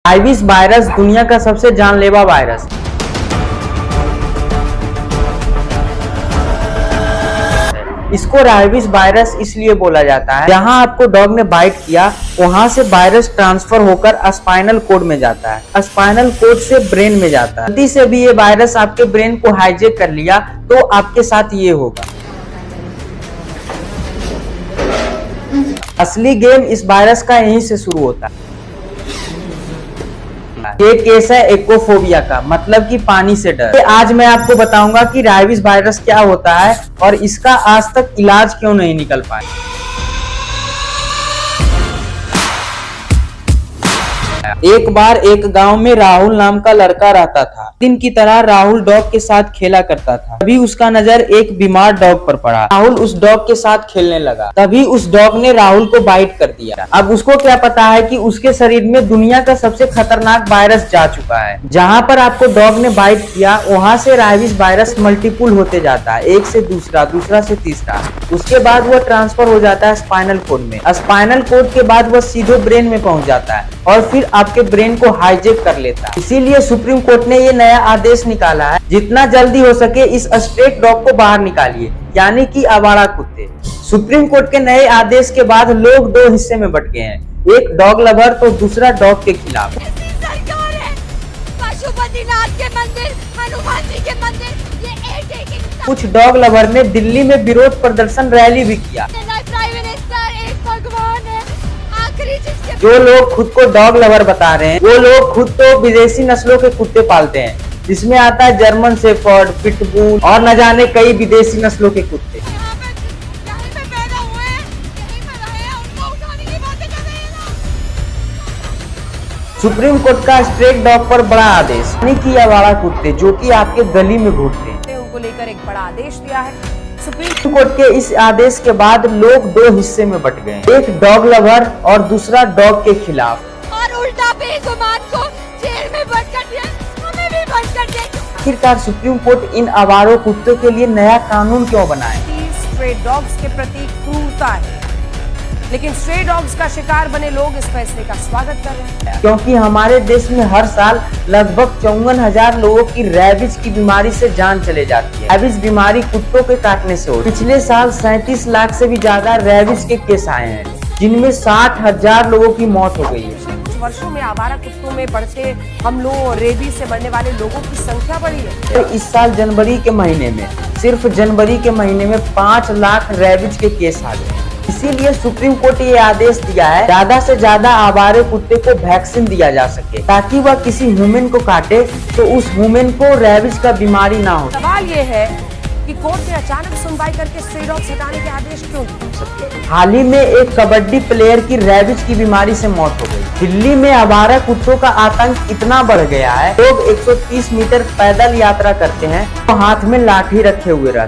Rabies virus दुनिया का सबसे जानलेवा वायरस। इसको रेबीज वायरस इसलिए बोला जाता है, जहां आपको डॉग ने बाइट किया वहां से वायरस ट्रांसफर होकर स्पाइनल कोड में जाता है, स्पाइनल कोड से ब्रेन में जाता है। गलती से भी ये वायरस आपके ब्रेन को हाईजैक कर लिया तो आपके साथ ये होगा। असली गेम इस वायरस का यहीं से शुरू होता है। ये केस है एक्वाफोबिया का, मतलब कि पानी से डर। आज मैं आपको बताऊंगा कि रेबीज वायरस क्या होता है और इसका आज तक इलाज क्यों नहीं निकल पाया। एक बार एक गांव में राहुल नाम का लड़का रहता था। दिन की तरह राहुल डॉग के साथ खेला करता था। तभी उसका नजर एक बीमार डॉग पर पड़ा। राहुल उस डॉग के साथ खेलने लगा। तभी उस डॉग ने राहुल को बाइट कर दिया। अब उसको क्या पता है कि उसके शरीर में दुनिया का सबसे खतरनाक वायरस जा चुका है। जहाँ पर आपको डॉग ने बाइट किया वहाँ से रेबीज वायरस मल्टीपुल होते जाता है, एक से दूसरा, दूसरा से तीसरा। उसके बाद वह ट्रांसफर हो जाता है स्पाइनल कोड में। स्पाइनल कोड के बाद वह सीधे ब्रेन में पहुंच जाता है और फिर आपके ब्रेन को हाईजैक कर लेता है। इसीलिए सुप्रीम कोर्ट ने ये नया आदेश निकाला है, जितना जल्दी हो सके इस स्ट्रे डॉग को बाहर निकालिए, यानी कि आवारा कुत्ते। सुप्रीम कोर्ट के नए आदेश के बाद लोग दो हिस्से में बंट गए हैं, एक डॉग लवर तो दूसरा डॉग के खिलाफ। पशुपतिनाथ के मंदिर, हनुमान जी के मंदिर, ये एक कुछ डॉग लवर ने दिल्ली में विरोध प्रदर्शन रैली भी किया। प्राइम मिनिस्टर एक भगवान है, आखिरी जिसके जो लोग खुद को डॉग लवर बता रहे हैं वो लोग खुद तो विदेशी नस्लों के कुत्ते पालते हैं, जिसमें आता है जर्मन शेफर्ड, पिटबुल और न जाने कई विदेशी नस्लों के कुत्ते। यहाँ पे पैदा हुए हैं, यहीं पे रहे हैं, उनको उठाने की बातें कर रहे हैं ना। सुप्रीम कोर्ट का स्ट्रे डॉग पर बड़ा आदेश, यानी कि आवारा कुत्ते जो कि आपके गली में घूमते हैं, उनको लेकर एक बड़ा आदेश दिया है सुप्रीम कोर्ट के। इस आदेश के बाद लोग दो हिस्से में बंट गए, एक डॉग लवर और दूसरा डॉग के खिलाफ। और उल्टा बेगुमान को जेल में बंद कर दिया, हमें भी बंद कर दिया। आखिरकार सुप्रीम कोर्ट इन आवारा कुत्तों के लिए नया कानून क्यों बनाए? स्ट्रे डॉग्स के प्रति क्रूरता है, लेकिन स्ट्रे डॉग्स का शिकार बने लोग इस फैसले का स्वागत कर रहे हैं, क्योंकि हमारे देश में हर साल लगभग 54,000 लोगों की रेबीज की बीमारी से जान चले जाती है। रेबीज बीमारी कुत्तों के काटने से होती है। पिछले साल 37 लाख से भी ज्यादा रेबीज के केस आए हैं, जिनमें 60,000 लोगों की मौत हो गई है। कुछ वर्षों में आवारा कुत्तों में बढ़ते हमलों और रेबीज से मरने वाले लोगों की संख्या बढ़ी है। तो इस साल जनवरी के महीने में, सिर्फ जनवरी के महीने में 5 लाख रेबीज के केस आ गए। इसीलिए सुप्रीम कोर्ट ये आदेश दिया है, ज्यादा से ज्यादा आवारे कुत्ते को वैक्सीन दिया जा सके, ताकि वह किसी ह्यूमन को काटे तो उस ह्यूमन को रेबीज का बीमारी ना हो। सवाल ये है कि कोर्ट ने अचानक सुनवाई करके स्ट्रे डॉग्स हटाने के आदेश क्यों दिए? हाल ही में एक कबड्डी प्लेयर की रेबीज की बीमारी से मौत हो गई। दिल्ली में आवारा कुत्तों का आतंक इतना बढ़ गया है, लोग 130 मीटर पैदल यात्रा करते हैं तो हाथ में लाठी रखे हुए रहते हैं।